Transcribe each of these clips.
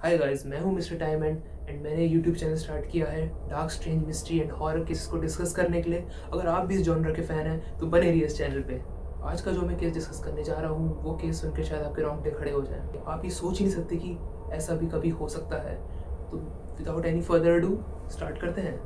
Hi guys, मैं हूं mister time and मैंने यूट्यूब चैनल स्टार्ट किया है dark strange mystery and horror cases को डिस्कस करने के लिए। अगर आप भी इस जॉनर के फ़ैन हैं तो बने रहिए इस चैनल पे। आज का जो मैं केस डिस्कस करने जा रहा हूँ वो केस सुन के शायद आपके रोंगटे खड़े हो जाएं। आप ये सोच ही नहीं सकते कि ऐसा भी कभी हो सकता है। तो without any further do start करते हैं।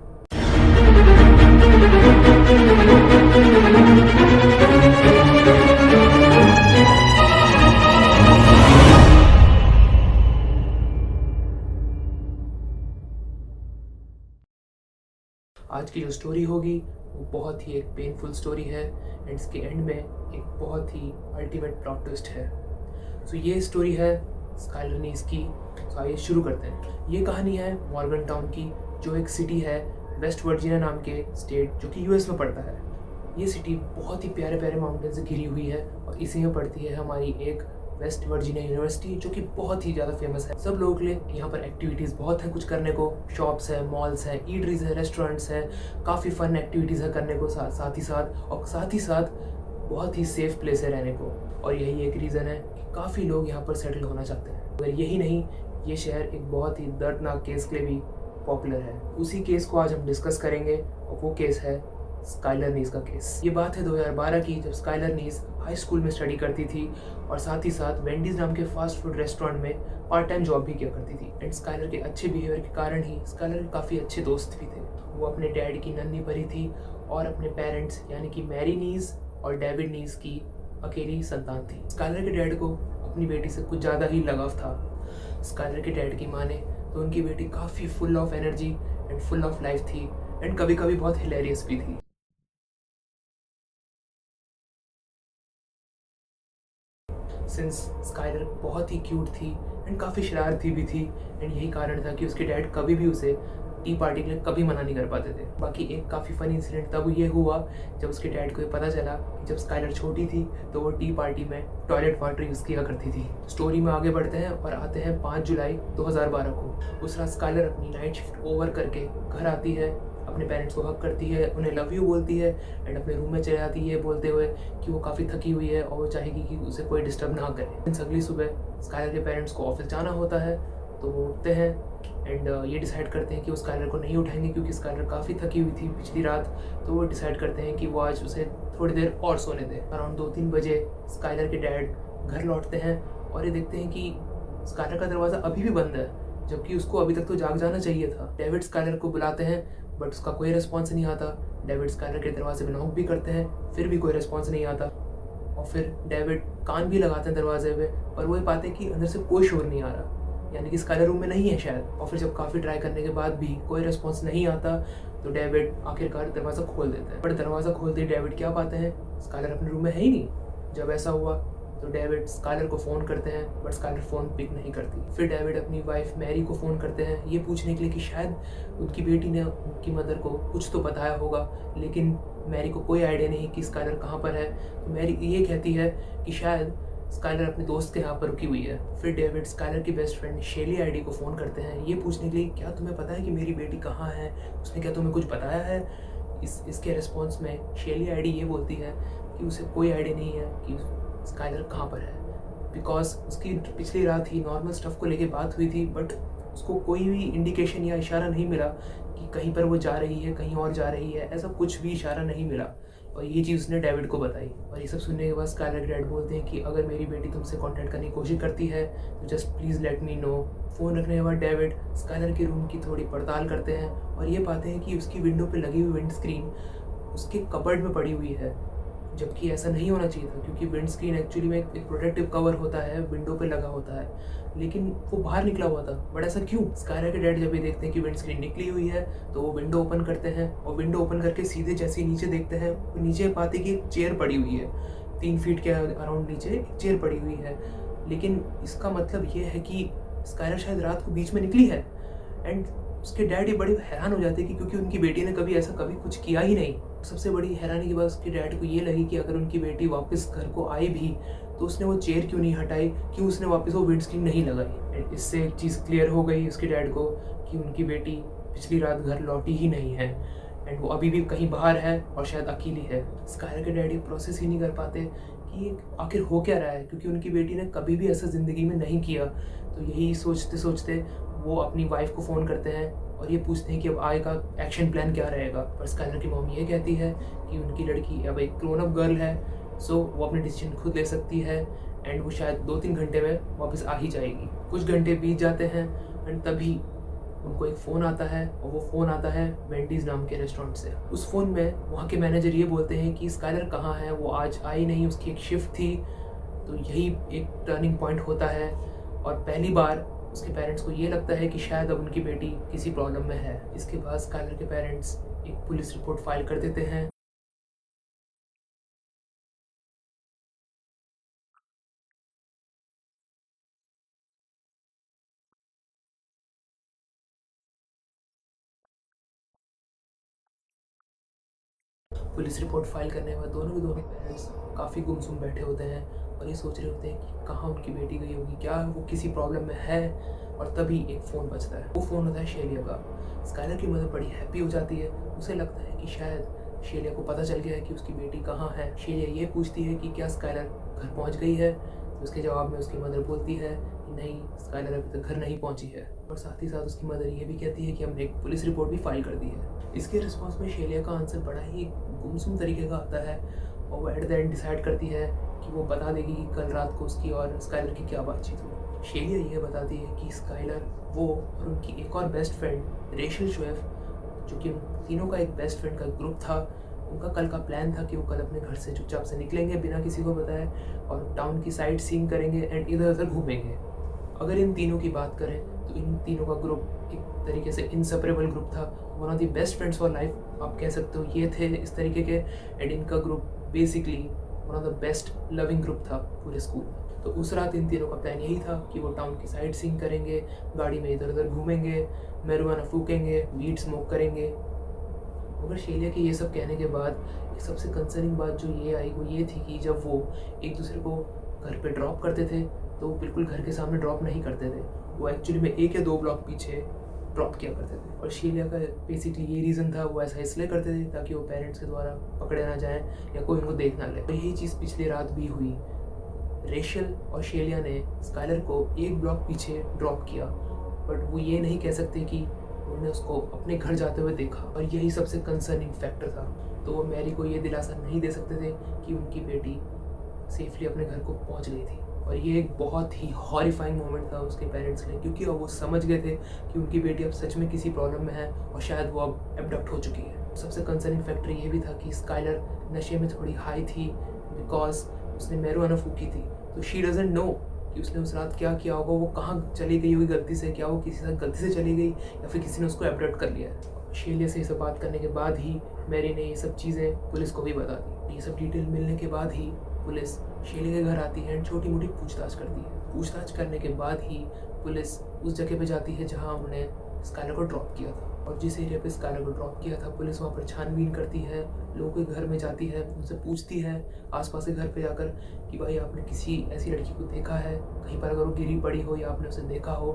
आज की जो स्टोरी होगी वो बहुत ही एक पेनफुल स्टोरी है एंड इसके एंड में एक बहुत ही अल्टीमेट प्लॉट ट्विस्ट है। सो ये स्टोरी है स्काइलर नीस की। सो आइए शुरू करते हैं। ये कहानी है मॉर्गन टाउन की, जो एक सिटी है वेस्ट वर्जीनिया नाम के स्टेट, जो कि यूएस में पड़ता है। ये सिटी बहुत ही प्यारे प्यारे माउंटेन से घिरी हुई है और इसी में पड़ती है हमारी एक वेस्ट वर्जीनिया यूनिवर्सिटी, जो कि बहुत ही ज़्यादा फेमस है। सब लोगों के लिए यहाँ पर एक्टिविटीज़ बहुत हैं कुछ करने को। शॉप्स हैं, मॉल्स हैं, ईटरीज हैं, रेस्टोरेंट्स हैं, काफ़ी फन एक्टिविटीज़ है करने को साथ ही साथ बहुत ही सेफ प्लेस है रहने को। और यही एक रीज़न है कि काफ़ी लोग यहाँ पर सेटल होना चाहते हैं। अगर यही नहीं, ये शहर एक बहुत ही दर्दनाक केस के लिए भी पॉपुलर है। उसी केस को आज हम डिस्कस करेंगे और वो केस है स्काइलर नीस का केस। ये बात है 2012 की, जब स्काइलर नीस हाई स्कूल में स्टडी करती थी और साथ ही साथ वेंडीज नाम के फास्ट फूड रेस्टोरेंट में पार्ट टाइम जॉब भी किया करती थी। एंड स्काइलर के अच्छे बिहेवियर के कारण ही स्काइलर के काफ़ी अच्छे दोस्त भी थे। वो अपने डैड की नन्ही परी थी और अपने पेरेंट्स यानी कि मैरी नीस और डेविड नीस की अकेली संतान थी। स्काइलर के डैड को अपनी बेटी से कुछ ज़्यादा ही लगाव था। स्काइलर के डैड की माने तो उनकी बेटी काफ़ी full of energy and full of life थी एंड कभी कभी बहुत हिलेरियस भी थी। सिंस स्काइलर बहुत ही क्यूट थी एंड काफ़ी शरारती भी थी एंड यही कारण था कि उसके डैड कभी भी उसे टी पार्टी के लिए कभी मना नहीं कर पाते थे। बाकी एक काफ़ी फनी इंसिडेंट तब ये हुआ जब उसके डैड को ये पता चला कि जब स्काइलर छोटी थी तो वो टी पार्टी में टॉयलेट वाटर यूज़ किया करती थी। स्टोरी में आगे बढ़ते हैं और आते हैं 5 जुलाई 2012 को। उस रात स्काइलर अपनी नाइट शिफ्ट ओवर करके घर आती है, अपने पेरेंट्स को हक करती है, उन्हें लव यू बोलती है एंड अपने रूम में चले जाती है बोलते हुए कि वो काफ़ी थकी हुई है और वो चाहेगी कि उसे कोई डिस्टर्ब ना करे। अगली सुबह स्काइलर के पेरेंट्स को ऑफिस जाना होता है तो वो उठते हैं एंड ये डिसाइड करते हैं कि वो स्काइलर को नहीं उठाएंगे क्योंकि स्काइलर काफ़ी थकी हुई थी पिछली रात। तो वो डिसाइड करते हैं कि वो आज उसे थोड़ी देर और सोने दें। अराउंड 2-3 बजे स्काइलर के डैड घर लौटते हैं और ये देखते हैं कि स्काइलर का दरवाज़ा अभी भी बंद है, जबकि उसको अभी तक तो जाग जाना चाहिए था। डेविड स्काइलर को बुलाते हैं बट उसका कोई रिस्पॉन्स नहीं आता। डेविड स्काइलर के दरवाजे पे नॉक भी करते हैं, फिर भी कोई रिस्पॉन्स नहीं आता। और फिर डेविड कान भी लगाते हैं दरवाजे पे, पर वो ये पाते हैं कि अंदर से कोई शोर नहीं आ रहा, यानी कि स्काइलर रूम में नहीं है शायद। और फिर जब काफ़ी ट्राई करने के बाद भी कोई रिस्पॉन्स नहीं आता तो डेविड आखिरकार दरवाज़ा खोल देते हैं। बट दरवाज़ा खोलते ही डेविड क्या पाते हैं, स्काइलर अपने रूम में है ही नहीं। जब ऐसा हुआ तो डेविड स्काइलर को फ़ोन करते हैं बट स्काइलर फ़ोन पिक नहीं करती। फिर डेविड अपनी वाइफ मैरी को फ़ोन करते हैं ये पूछने के लिए कि शायद उनकी बेटी ने उनकी मदर को कुछ तो बताया होगा, लेकिन मैरी को कोई आइडिया नहीं कि स्काइलर कहाँ पर है। तो मैरी ये कहती है कि शायद स्काइलर अपने दोस्त के यहाँ पर रुकी हुई है। फिर डेविड स्काइलर की बेस्ट फ्रेंड शेली आईडी को फ़ोन करते हैं ये पूछने के लिए क्या तुम्हें पता है कि मेरी बेटी कहाँ है, उसने क्या तुम्हें कुछ बताया है। इसके रिस्पॉन्स में शेली आईडी ये बोलती है कि उसे कोई आइडिया नहीं है कि स्काइलर कहाँ पर है, बिकॉज उसकी पिछली रात ही नॉर्मल स्टफ़ को लेके बात हुई थी बट उसको कोई भी इंडिकेशन या इशारा नहीं मिला कि कहीं पर वो जा रही है, कहीं और जा रही है, ऐसा कुछ भी इशारा नहीं मिला। और ये चीज़ उसने डेविड को बताई। और ये सब सुनने के बाद स्काइलर के डैड बोलते हैं कि अगर मेरी बेटी तुमसे कांटेक्ट करने की कोशिश करती है तो just please let me know. Phone रखने के बाद डेविड स्काइलर के रूम की थोड़ी पड़ताल करते हैं और ये पाते हैं कि उसकी विंडो पे लगी हुई विंड स्क्रीन उसके कबर्ड में पड़ी हुई है, जबकि ऐसा नहीं होना चाहिए था क्योंकि विंड स्क्रीन एक्चुअली में एक प्रोटेक्टिव कवर होता है, विंडो पे लगा होता है, लेकिन वो बाहर निकला हुआ था। बट ऐसा क्यों? स्काइलर के डैड जब ये देखते हैं कि विंड स्क्रीन निकली हुई है तो वो विंडो ओपन करते हैं और विंडो ओपन करके सीधे जैसे ही नीचे देखते हैं तो नीचे पाते कि एक चेयर पड़ी हुई है, 3 फीट के अराउंड नीचे एक चेयर पड़ी हुई है। लेकिन इसका मतलब ये है कि स्काइलर शायद रात को बीच में निकली है। एंड उसके डैड ये बड़े हैरान हो जाते हैं कि क्योंकि उनकी बेटी ने कभी ऐसा कभी कुछ किया ही नहीं। सबसे बड़ी हैरानी की बात उसके डैड को ये लगी कि अगर उनकी बेटी वापस घर को आई भी तो उसने वो चेयर क्यों नहीं हटाई, क्यों उसने वापस वो विंड स्क्रीन नहीं लगाई। एंड इससे एक चीज़ क्लियर हो गई उसके डैड को कि उनकी बेटी पिछली रात घर लौटी ही नहीं है एंड वो अभी भी कहीं बाहर है और शायद अकेली है। स्काइलर के डैड ये प्रोसेस ही नहीं कर पाते कि आखिर हो क्या रहा है, क्योंकि उनकी बेटी ने कभी भी ऐसा ज़िंदगी में नहीं किया। तो यही सोचते सोचते वो अपनी वाइफ को फ़ोन करते हैं और ये पूछते हैं कि अब आगे का एक्शन प्लान क्या रहेगा। पर स्काइलर की मॉम ये कहती है कि उनकी लड़की अब एक ग्रोन अप गर्ल है, सो वो अपने डिसीजन खुद ले सकती है एंड वो शायद 2-3 घंटे में वापस आ ही जाएगी। कुछ घंटे बीत जाते हैं एंड तभी उनको एक फ़ोन आता है और वो फ़ोन आता है वेंडीज़ नाम के रेस्टोरेंट से। उस फ़ोन में वहाँ के मैनेजर ये बोलते हैं कि स्काइलर कहाँ है, वो आज आई नहीं, उसकी एक शिफ्ट थी। तो यही एक टर्निंग पॉइंट होता है और पहली बार उसके पेरेंट्स को ये लगता है कि शायद अब उनकी बेटी किसी प्रॉब्लम में है। इसके बाद स्काइलर के पेरेंट्स एक पुलिस रिपोर्ट फाइल कर देते हैं। पुलिस रिपोर्ट फाइल करने के बाद दोनों के दोनों पेरेंट्स काफ़ी गुमसुम बैठे होते हैं और ये सोच रहे होते हैं कि कहाँ उनकी बेटी गई होगी, क्या वो किसी प्रॉब्लम में है। और तभी एक फ़ोन बजता है। वो फ़ोन होता है शेलिया का। स्काइलर की मदर बड़ी हैप्पी हो जाती है। उसे लगता है कि शायद शेलिया को पता चल गया है कि उसकी बेटी कहाँ है। शेलिया ये पूछती है कि क्या स्काइलर घर पहुँच गई है। तो उसके जवाब में उसकी मदर बोलती है कि नहीं, स्काइलर अभी तक घर नहीं पहुँची है। और साथ ही साथ उसकी मदर ये भी कहती है कि हमने एक पुलिस रिपोर्ट भी फाइल कर दी है। इसके रिस्पॉन्स में शेलिया का आंसर बड़ा ही गुमसुम तरीके का आता है और वो एट द एंड डिसाइड करती है कि वो बता देगी कि कल रात को उसकी और स्काइलर की क्या बातचीत हुई। शेलिया ये बताती है कि स्काइलर, वो और उनकी एक और बेस्ट फ्रेंड रेशल शोएफ, जो कि उन तीनों का एक बेस्ट फ्रेंड का ग्रुप था, उनका कल का प्लान था कि वो कल अपने घर से चुपचाप से निकलेंगे बिना किसी को बताए और टाउन की साइट सीइंग करेंगे एंड इधर उधर घूमेंगे। अगर इन तीनों की बात करें तो इन तीनों का ग्रुप एक तरीके से इंसेपरेबल ग्रुप था। One of the best friends for life आप कह सकते हो ये थे इस तरीके के। एंड इनका group basically one of the best loving group था पूरे स्कूल में। तो उस रात इन तीनों का प्लान यही था कि वो टाउन की साइट सीइंग करेंगे, गाड़ी में इधर उधर घूमेंगे, मैरिजुआना फूकेंगे, वीड स्मोक करेंगे। मगर शेलिया के ये सब कहने के बाद एक सबसे कंसर्निंग बात जो ये आई वो ये थी कि जब वो एक दूसरे को घर पे ड्रॉप करते थे तो वो बिल्कुल घर के सामने ड्रॉप नहीं करते थे। वो एक्चुअली में 1 या 2 ब्लॉक पीछे ड्रॉप किया करते थे। और शेलिया का बेसिकली ये रीज़न था, वो ऐसा इसलिए करते थे ताकि वो पेरेंट्स के द्वारा पकड़े ना जाएं या कोई उनको देख ना ले। तो यही चीज़ पिछली रात भी हुई। रेशल और शेलिया ने स्काइलर को 1 ब्लॉक पीछे ड्रॉप किया, बट वो ये नहीं कह सकते कि उन्होंने उसको अपने घर जाते हुए देखा। और यही सबसे कंसर्निंग फैक्टर था। तो वो मैरी को ये दिलासा नहीं दे सकते थे कि उनकी बेटी सेफली अपने घर को पहुंच गई थी। और ये एक बहुत ही हॉरिफाइंग मोमेंट था उसके पेरेंट्स के लिए, क्योंकि अब वो समझ गए थे कि उनकी बेटी अब सच में किसी प्रॉब्लम में है और शायद वो अब एबडक्ट हो चुकी है। सबसे कंसर्निंग फैक्टर ये भी था कि स्काइलर नशे में थोड़ी हाई थी बिकॉज उसने मैरिजुआना फूकी थी। तो शी डजंट नो कि उसने उस रात क्या किया होगा, वो कहाँ चली गई होगी गलती से, क्या वो किसी से गलती से चली गई या फिर किसी ने उसको एबडक्ट कर लिया है। शेलिया से ये सब बात करने के बाद ही मैरी ने ये सब चीज़ें पुलिस को भी बता दी। ये सब डिटेल मिलने के बाद ही पुलिस शेलिया के घर आती है एंड छोटी मोटी पूछताछ करती है। पूछताछ करने के बाद ही पुलिस उस जगह पे जाती है जहाँ उन्होंने स्काइलर को ड्रॉप किया था। और जिस एरिया पे स्काइलर को ड्रॉप किया था पुलिस वहाँ पर छानबीन करती है, लोगों के घर में जाती है, उनसे पूछती है आसपास के घर पे जाकर कि भाई आपने किसी ऐसी लड़की को देखा है कहीं पर, अगर वो गिरी पड़ी हो या आपने उसे देखा हो,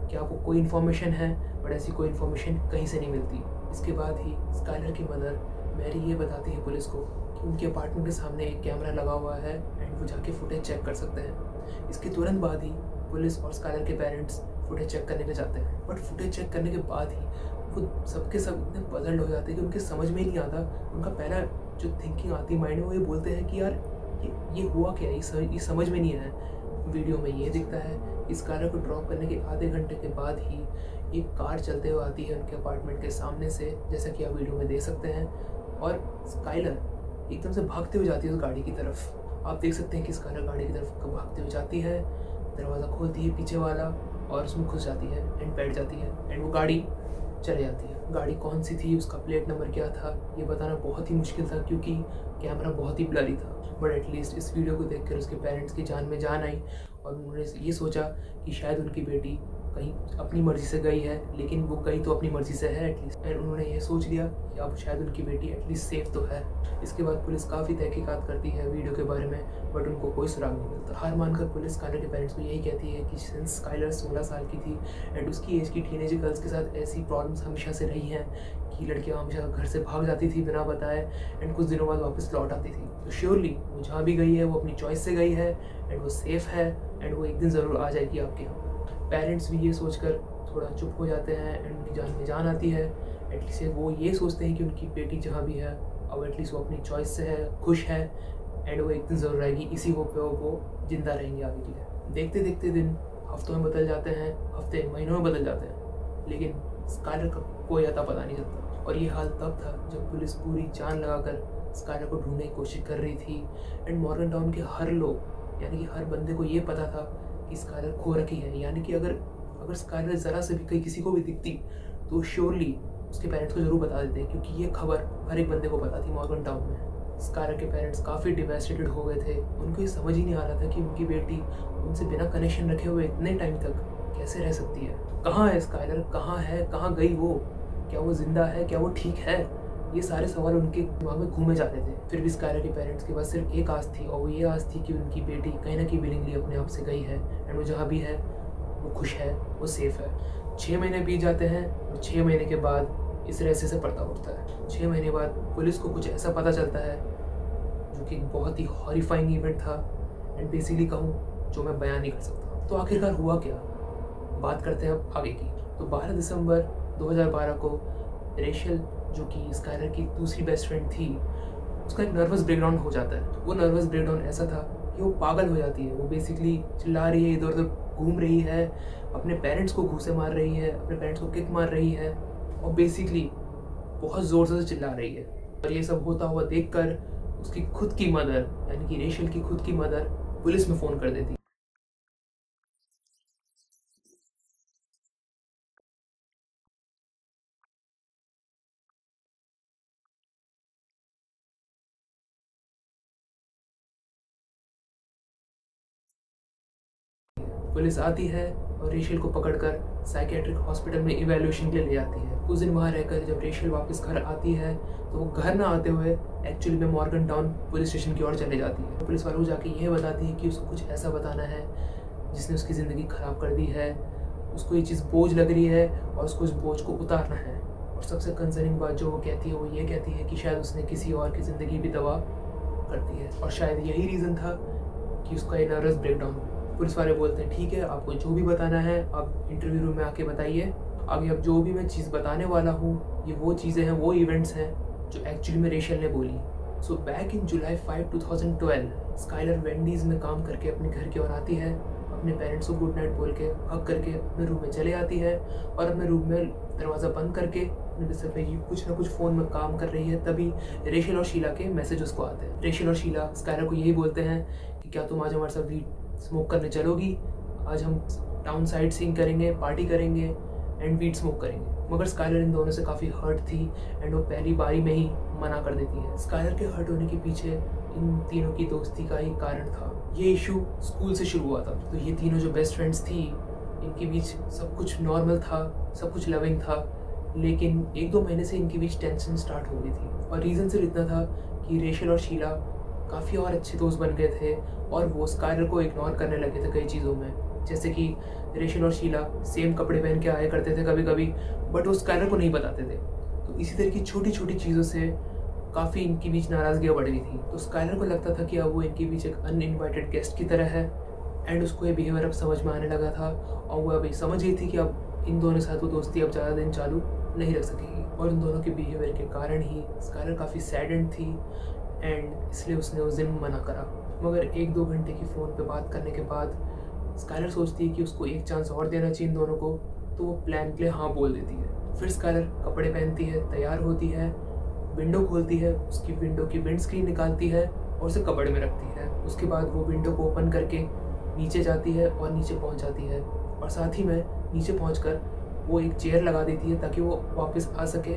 क्या आपको कोई इन्फॉर्मेशन है। बट ऐसी कोई इन्फॉर्मेशन कहीं से नहीं मिलती। इसके बाद ही स्काइलर की मदर मैरी ये बताती है पुलिस को कि उनके अपार्टमेंट के सामने एक कैमरा लगा हुआ है एंड वो जाके फुटेज चेक कर सकते हैं। इसके तुरंत बाद ही पुलिस और स्काइलर के पेरेंट्स फुटेज चेक करने के जाते हैं। बट फुटेज चेक करने के बाद ही वो सबके सब इतने पजल्ड हो जाते हैं कि उनके समझ में ही नहीं आता। उनका पहला जो थिंकिंग आती है माइंड में, वो ये बोलते हैं कि यार ये हुआ क्या, ये समझ में नहीं है। वीडियो में ये दिखता है कि स्काइलर को ड्रॉप करने के आधे घंटे के बाद ही एक कार चलते हुए आती है उनके अपार्टमेंट के सामने से, जैसा कि आप वीडियो में देख सकते हैं। और स्काइलर एकदम से भागते हुए जाती है उस गाड़ी की तरफ। आप देख सकते हैं कि स्काइलर गाड़ी की तरफ भागते हुए जाती है, दरवाज़ा खोलती है पीछे वाला और उसमें घुस जाती है एंड बैठ जाती है एंड वो गाड़ी चले जाती है। गाड़ी कौन सी थी, उसका प्लेट नंबर क्या था, ये बताना बहुत ही मुश्किल था क्योंकि कैमरा बहुत ही ब्लरी था। बट एटलीस्ट इस वीडियो को देखकर उसके पेरेंट्स की जान में जान आई और उन्होंने ये सोचा कि शायद उनकी बेटी कहीं अपनी मर्जी से गई है, लेकिन वो गई तो अपनी मर्जी से है एटलीस्ट। एंड उन्होंने ये सोच लिया कि अब शायद उनकी बेटी एटलीस्ट सेफ तो है। इसके बाद पुलिस काफ़ी तहकीकात करती है वीडियो के बारे में, बट उनको कोई सुराग नहीं मिलता। हार मानकर पुलिस स्काइलर के पेरेंट्स को यही कहती है कि सिंस स्काइलर 16 साल की थी एंड उसकी एज की टीनेज गर्ल्स के साथ ऐसी प्रॉब्लम्स हमेशा से रही हैं कि लड़कियां हमेशा घर से भाग जाती थी बिना बताए एंड कुछ दिनों बाद वापस लौट आती थी। तो श्योरली वो जहाँ भी गई है वो अपनी चॉइस से गई है एंड वो सेफ़ है एंड वो एक दिन ज़रूर आ जाएगी आपके यहाँ। पेरेंट्स भी ये सोचकर थोड़ा चुप हो जाते हैं एंड उनकी जान में जान आती है। एटलीस्ट वो ये सोचते हैं कि उनकी बेटी जहाँ भी है अब एटलीस्ट वो अपनी चॉइस से है, खुश है एंड वो एक दिन ज़रूर आएगी। इसी होप पे वो जिंदा रहेंगे आगे के लिए। देखते देखते दिन हफ्तों में बदल जाते हैं, हफ्ते महीनों में बदल जाते हैं, लेकिन स्काइलर का कोई अता पता नहीं चलता। और ये हाल तब था जब पुलिस पूरी जान लगाकर स्काइलर को ढूंढने की कोशिश कर रही थी एंड मॉर्गन टाउन के हर लोग यानी कि हर बंदे को ये पता था कि स्काइलर खो रखी है। यानी कि अगर स्काइलर ज़रा से भी कहीं किसी को भी दिखती तो श्योरली उसके पेरेंट्स को ज़रूर बता देते, क्योंकि ये खबर हर एक बंदे को पता थी मॉर्गन टाउन में। स्काइलर के पेरेंट्स काफ़ी डिवेस्टेटेड हो गए थे। उनको ये समझ ही नहीं आ रहा था कि उनकी बेटी उनसे बिना कनेक्शन रखे हुए इतने टाइम तक कैसे रह सकती है। कहाँ है स्काइलर, कहाँ है, कहाँ गई वो, क्या वो जिंदा है, क्या वो ठीक है, ये सारे सवाल उनके दिमाग में घूमे जाते थे। फिर भी स्काइलर के पेरेंट्स के पास सिर्फ एक आस थी और वो ये आस थी कि उनकी बेटी कहीं ना कहीं विलिंगली अपने आप से गई है एंड वो जहाँ भी है वो खुश है, वो सेफ़ है। 6 महीने बीत जाते हैं और 6 महीने के बाद इस रहस्य से पर्दा उठता है। 6 महीने बाद पुलिस को कुछ ऐसा पता चलता है जो कि एक बहुत ही हॉरिफाइंग इवेंट था एंड बेसिकली कहूँ जो मैं बयान नहीं कर सकता। तो आखिरकार हुआ क्या, बात करते हैं अब आगे की। तो 12 दिसंबर 2012 को रेशल, जो कि स्काइलर की दूसरी बेस्ट फ्रेंड थी, उसका एक नर्वस ब्रेकडाउन हो जाता है। वो नर्वस ब्रेकडाउन ऐसा था कि वो पागल हो जाती है। वो बेसिकली चिल्ला रही है, इधर उधर घूम रही है, अपने पेरेंट्स को घूंसे मार रही है, अपने पेरेंट्स को किक मार रही है और बेसिकली बहुत ज़ोर से चिल्ला रही है। और ये सब होता हुआ देखकर उसकी खुद की मदर यानी कि रेशल की खुद की मदर पुलिस में फ़ोन कर देती। पुलिस आती है और रेशल को पकड़कर साइकेट्रिक हॉस्पिटल में इवैल्यूएशन के लिए ले जाती है। कुछ दिन वहाँ रहकर जब रेशल वापस घर आती है तो वो घर ना आते हुए एक्चुअली में मॉर्गन टाउन पुलिस स्टेशन की ओर चले जाती है। पुलिस वालों को जाके यह बताती है कि उसको कुछ ऐसा बताना है जिसने उसकी ज़िंदगी ख़राब कर दी है, उसको ये चीज़ बोझ लग रही है और उसको उस बोझ को उतारना है। और सबसे कंसर्निंग बात जो वो कहती है वो ये कहती है कि शायद उसने किसी और की ज़िंदगी भी तबाह कर दी है और शायद यही रीज़न था कि उसका ये नर्वस ब्रेकडाउन हो। पुलिस वाले बोलते हैं ठीक है, आपको जो भी बताना है आप इंटरव्यू रूम में आके बताइए। आगे अब जो भी मैं चीज़ बताने वाला हूँ ये वो चीज़ें हैं, वो इवेंट्स हैं जो एक्चुअली में रेशल ने बोली। So back in July 5, 2012 Skyler Wendy's में काम करके अपने घर की ओर आती है, अपने पेरेंट्स को गुड नाइट बोल के हक करके अपने रूम में चले आती है और अपने रूम में दरवाज़ा बंद करके अपने बिस्तर पे कुछ ना कुछ फ़ोन में काम कर रही है। तभी रेशल और शीला के मैसेज उसको आते हैं। रेशल और शीला स्काइलर को यही बोलते हैं कि क्या तुम आज हमारे साथ वीड स्मोक करने चलोगी, आज हम टाउन साइड सीइंग करेंगे, पार्टी करेंगे एंड वीड स्मोक करेंगे। मगर स्काइलर इन दोनों से काफ़ी हर्ट थी एंड वो पहली बारी में ही मना कर देती है। स्काइलर के हर्ट होने के पीछे इन तीनों की दोस्ती का ही कारण था। ये इशू स्कूल से शुरू हुआ था। तो ये तीनों जो बेस्ट फ्रेंड्स थी इनके बीच सब कुछ नॉर्मल था, सब कुछ लविंग था, लेकिन 1-2 महीने से इनके बीच टेंशन स्टार्ट हो गई थी। और रीज़न सिर्फ इतना था कि रेशल और शीला काफ़ी और अच्छे दोस्त बन गए थे और वो स्काइलर को इग्नोर करने लगे थे कई चीज़ों में। जैसे कि रेशल और शीला सेम कपड़े पहन के आया करते थे कभी कभी, बट वो स्काइलर को नहीं बताते थे। तो इसी तरह की छोटी छोटी चीज़ों से काफ़ी इनके बीच नाराज़गियाँ बढ़ गई थी। तो स्काइलर को लगता था कि अब वो इनके बीच एक अनइन्वाइटेड गेस्ट की तरह है एंड उसको ये बिहेवियर अब समझ में आने लगा था और वो अभी समझ गई थी कि अब इन दोनों के साथ वो दोस्ती अब ज़्यादा दिन चालू नहीं रख सकेगी। और इन दोनों के बिहेवियर के कारण ही स्काइलर काफ़ी सैडेंड थी एंड इसलिए उसने उस दिन मना करा। मगर 1-2 घंटे की फ़ोन पे बात करने के बाद स्काइलर सोचती है कि उसको एक चांस और देना चाहिए इन दोनों को, तो वो प्लान के लिए हाँ बोल देती है। फिर स्काइलर कपड़े पहनती है, तैयार होती है, विंडो खोलती है, उसकी विंडो की विंड स्क्रीन निकालती है और उसे कपड़े में रखती है। उसके बाद वो विंडो को ओपन करके नीचे जाती है और नीचे पहुंच जाती है और साथ ही में नीचे पहुंचकर वो एक चेयर लगा देती है ताकि वो वापस आ सके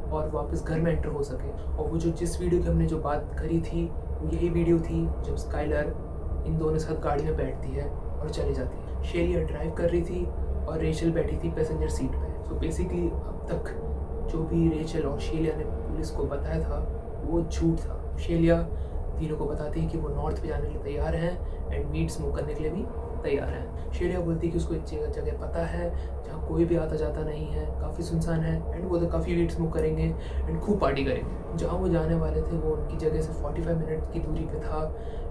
और वापस घर में एंटर हो सके। और वो जिस वीडियो की हमने जो बात करी थी वो यही वीडियो थी जब स्काइलर इन दोनों के साथ गाड़ी में बैठती है और चली जाती है। शेलिया ड्राइव कर रही थी और रेचल बैठी थी पैसेंजर सीट पे। सो बेसिकली अब तक जो भी रेचल और शेलिया ने पुलिस को बताया था वो झूठ था। शेलिया तीनों को बताती है कि वो नॉर्थ पे जाने के लिए तैयार हैं एंड वीड स्मोक करने के लिए भी तैयार हैं। शेलिया बोलती है कि उसको एक जगह पता है जहाँ कोई भी आता जाता नहीं है, काफ़ी सुनसान है एंड वो तो काफ़ी वीड स्मोक करेंगे एंड खूब पार्टी करेंगे। जहाँ वो जाने वाले थे वो उनकी जगह से 45 मिनट की दूरी पे था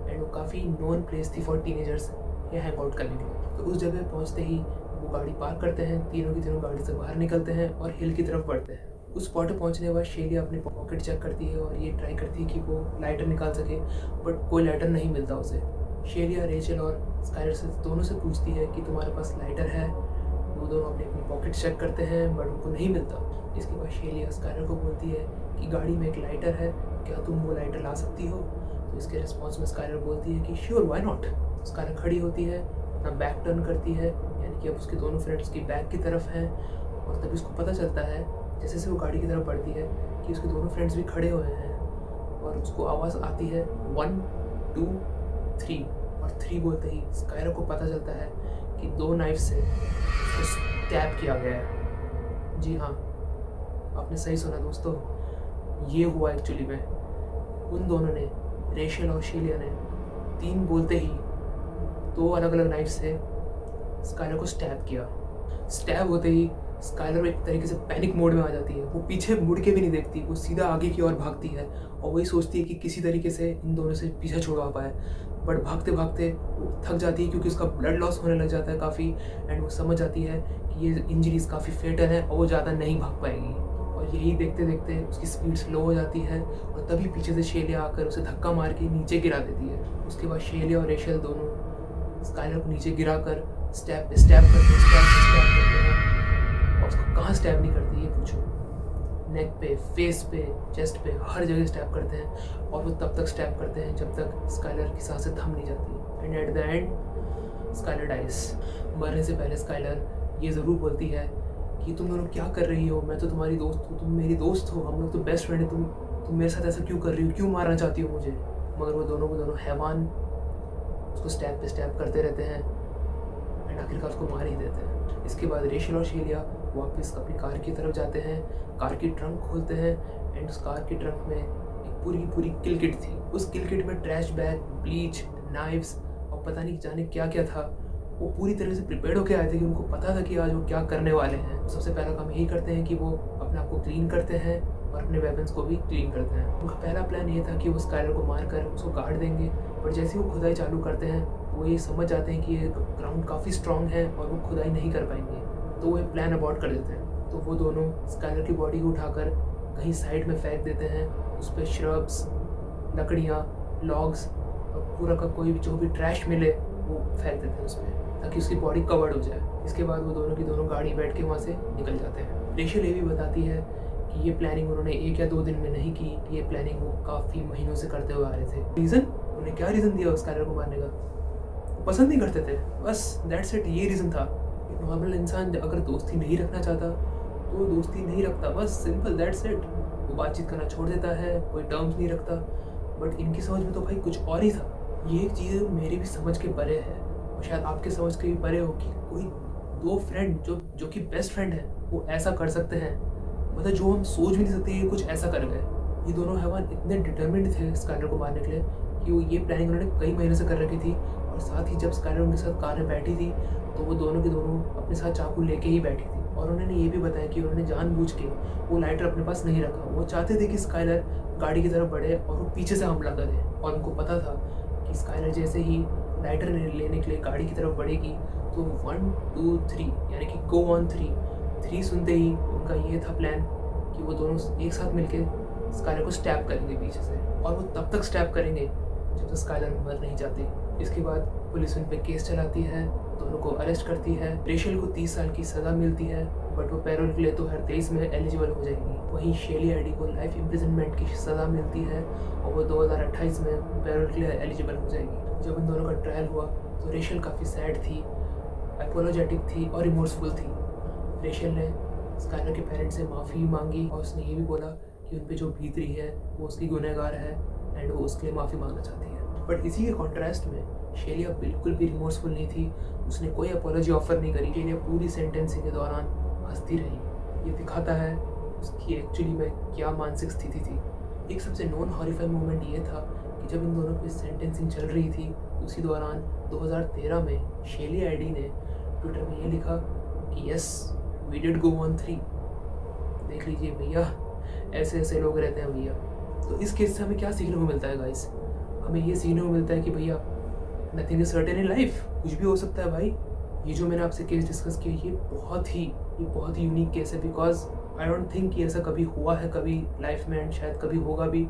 एंड वो काफ़ी नोन प्लेस थी फॉर टीनेजर्स या हैंग आउट करने के लिए। तो उस जगह पहुँचते ही वो गाड़ी पार्क करते हैं, तीनों की तीनों गाड़ी से बाहर निकलते हैं और हिल की तरफ बढ़ते हैं। उस स्पॉट पर पहुंचने के बाद शेलिया अपनी पॉकेट चेक करती है और ये ट्राई करती है कि वो लाइटर निकाल सके, बट कोई लाइटर नहीं मिलता उसे। शेलिया रेचल और स्काइलर से दोनों से पूछती है कि तुम्हारे पास लाइटर है। वो दोनों अपनी अपनी पॉकेट चेक करते हैं बट उनको नहीं मिलता। इसके बाद शेलिया स्काइलर को बोलती है कि गाड़ी में एक लाइटर है, क्या तुम वो लाइटर ला सकती हो? तो इसके रिस्पॉन्स में स्काइलर बोलती है कि श्योर, व्हाई नॉट। स्काइलर खड़ी होती है, अपना बैक टर्न करती है, यानी कि अब उसके दोनों फ्रेंड्स की बैक की तरफ हैं। और तभी उसको पता चलता है जैसे जैसे वो गाड़ी की तरफ बढ़ती है कि उसके दोनों फ्रेंड्स भी खड़े हुए हैं और उसको आवाज़ आती है 1 2 3 और 3 बोलते ही स्काइलर को पता चलता है कि 2 नाइफ से उसको स्टैब किया गया है। जी हाँ, आपने सही सुना दोस्तों, ये हुआ एक्चुअली में। उन दोनों ने, रेचल और शेलिया ने 3 बोलते ही 2 अलग अलग नाइफ से स्काइलर को स्टैब किया। स्टैब होते ही स्काइलर एक तरीके से पैनिक मोड में आ जाती है। वो पीछे मुड़ के भी नहीं देखती, वो सीधा आगे की ओर भागती है और वही सोचती है कि किसी तरीके से इन दोनों से पीछा छुड़वा पाए। बट भागते भागते वो थक जाती है क्योंकि उसका ब्लड लॉस होने लग जाता है काफ़ी एंड वो समझ जाती है कि ये इंजरीज काफ़ी फेटल है और वो ज़्यादा नहीं भाग पाएगी। और यही देखते देखते उसकी स्पीड स्लो हो जाती है और तभी पीछे से शेलिया आकर उसे धक्का मार के नीचे गिरा देती है। उसके बाद शेलिया और रेचल दोनों स्काइलर को नीचे गिरा कर स्टैब करते हैं। और उसको कहाँ स्टैब नहीं करती ये पूछो, नेक पे, फेस पे, चेस्ट पे, हर जगह स्टैब करते हैं। और वो तब तक स्टैब करते हैं जब तक स्काइलर की सांसें थम नहीं जाती and at the end Skyler dies. मरने से पहले स्काइलर ये ज़रूर बोलती है कि तुम दोनों क्या कर रही हो, मैं तो तुम्हारी दोस्त हूँ, तुम मेरी दोस्त हो, हम लोग तो बेस्ट फ्रेंड है, तुम मेरे साथ ऐसा क्यों कर रही हो, क्यों मारना चाहती हो मुझे? मगर वो दोनों को दोनों हैवान उसको स्टैब पे स्टैब करते रहते हैं एंड आखिरकार उसको मार ही देते हैं। इसके बाद रेचल और शेलिया वापस अपनी कार की तरफ जाते हैं, कार की ट्रंक खोलते हैं एंड उस कार के ट्रंक में एक पूरी की पूरी किल किट थी। उस किल किट में ट्रैश बैग, ब्लीच, नाइफ्स और पता नहीं जाने क्या क्या था। वो पूरी तरह से प्रिपेयर्ड होकर आए थे कि उनको पता था कि आज वो क्या करने वाले हैं। सबसे पहला काम यही करते हैं कि वो अपने आप को क्लीन करते हैं और अपने वेपन्स को भी क्लीन करते हैं। उनका पहला प्लान ये था कि वो स्काइलर को मार कर उसको गाड़ देंगे, पर जैसे वो खुदाई चालू करते हैं वो ये समझ जाते हैं कि ये ग्राउंड काफ़ी स्ट्रॉन्ग है और वो खुदाई नहीं कर पाएंगे, तो वो प्लान अबॉर्ट कर देते हैं। तो वो दोनों स्काइलर की बॉडी को उठाकर कहीं साइड में फेंक देते हैं। उस पर श्रब्स, लकड़ियाँ, लॉग्स और पूरा का कोई भी जो भी ट्रैश मिले वो फेंक देते हैं उस पर, ताकि उसकी बॉडी कवर्ड हो जाए। इसके बाद वो दोनों की दोनों गाड़ी बैठ के वहाँ से निकल जाते हैं। रेचल ये भी बताती है कि ये प्लानिंग उन्होंने 1 या 2 दिन में नहीं की, ये प्लानिंग वो काफ़ी महीनों से करते हुए आ रहे थे। रीज़न, उन्हें क्या रीज़न दिया स्काइलर को मारने का? पसंद नहीं करते थे, बस दैट्स इट, ये रीज़न था। नॉर्मल इंसान अगर दोस्ती नहीं रखना चाहता तो दोस्ती नहीं रखता, बस सिंपल, दैट्स इट। वो बातचीत करना छोड़ देता है, कोई टर्म्स नहीं रखता। बट इनकी समझ में तो भाई कुछ और ही था। ये एक चीज़ मेरी भी समझ के परे है और शायद आपके समझ के भी परे हो कि कोई 2 फ्रेंड जो कि बेस्ट फ्रेंड है वो ऐसा कर सकते हैं। मतलब जो हम सोच भी नहीं सकते ये कुछ ऐसा कर गए। ये दोनों हैवान इतने डिटर्मिन्ड थे स्काइलर को मारने के लिए कि वो ये प्लानिंग उन्होंने कई महीने से कर रखी थी। और साथ ही जब स्काइलर उनके साथ कार में बैठी थी तो वो दोनों के दोनों अपने साथ चाकू लेके ही बैठी थी। और उन्होंने ये भी बताया कि उन्होंने जानबूझ के वो लाइटर अपने पास नहीं रखा। वो चाहते थे कि स्काइलर गाड़ी की तरफ बढ़े और वो पीछे से हमला करे। और उनको पता था कि स्काइलर जैसे ही लाइटर लेने के लिए गाड़ी की तरफ बढ़ेगी तो 1 2 3 यानी कि गो ऑन 3 सुनते ही उनका ये था प्लान कि वो दोनों एक साथ मिलके स्काइलर को स्टैब करेंगे पीछे से। और वो तब तक स्टैब करेंगे जब तक स्काइलर मर नहीं जाती। इसके बाद पुलिस उन पर केस चलाती है, दोनों को अरेस्ट करती है। रेचल को 30 साल की सज़ा मिलती है बट वो पैरोल के लिए 2023 में एलिजिबल हो जाएगी। वहीं शेलिया एडी को लाइफ इम्प्रिजनमेंट की सज़ा मिलती है और वो 2028 में पैरोल के लिए एलिजिबल हो जाएगी। जब इन दोनों का ट्रायल हुआ तो रेचल काफ़ी सैड थी, अपोलोजेटिक थी और रिमोर्सफुल थी। रेचल ने स्काइलर के पेरेंट्स से माफ़ी मांगी और उसने ये भी बोला कि उन पे जो बीत रही है वो उसकी गुनहगार है एंड वो उसके लिए माफ़ी मांगना चाहती है। बट इसी के कॉन्ट्रास्ट में शेलिया बिल्कुल भी रिमोर्सफुल नहीं थी, उसने कोई अपॉलॉजी ऑफर नहीं करी। शेलिया पूरी सेंटेंसिंग के दौरान हंसती रही। ये दिखाता है उसकी एक्चुअली में क्या मानसिक स्थिति थी। एक सबसे नॉन हॉरिफाइंग मोमेंट ये था कि जब इन दोनों की सेंटेंसिंग चल रही थी उसी दौरान 2013 में शेलिया एडी ने ट्विटर में ये लिखा कि yes we did go on 3। देख लीजिए भैया, ऐसे ऐसे लोग रहते हैं भैया। तो इस केस से हमें क्या सीखने को मिलता है गाइस? हमें ये सीखने को मिलता है कि भैया nothing is certain in life, कुछ भी हो सकता है भाई। ये जो मैंने आपसे केस डिस्कस किया ये बहुत ही यूनिक केस है, बिकॉज आई डोंट थिंक कि ऐसा कभी हुआ है कभी लाइफ में, एंड शायद कभी होगा भी।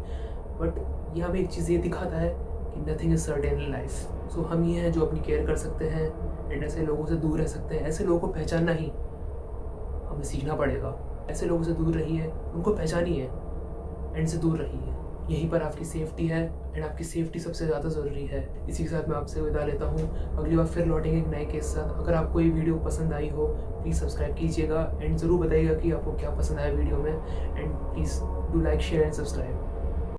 बट ये हमें एक चीज़ ये दिखाता है कि nothing is certain in life. So हम ये हैं जो अपनी केयर कर सकते हैं एंड ऐसे लोगों से दूर रह सकते हैं। ऐसे लोगों को पहचानना ही हमें सीखना पड़ेगा। ऐसे लोगों से दूर रहिए, उनको पहचानिए एंड से दूर रहिए। यहीं पर आपकी सेफ्टी है एंड आपकी सेफ्टी सबसे ज़्यादा ज़रूरी है। इसी के साथ मैं आपसे विदा लेता हूँ। अगली बार फिर लौटेंगे एक नए केस के साथ। अगर आपको ये वीडियो पसंद आई हो प्लीज़ सब्सक्राइब कीजिएगा एंड ज़रूर बताइएगा कि आपको क्या पसंद आया वीडियो में, and please do like share and subscribe.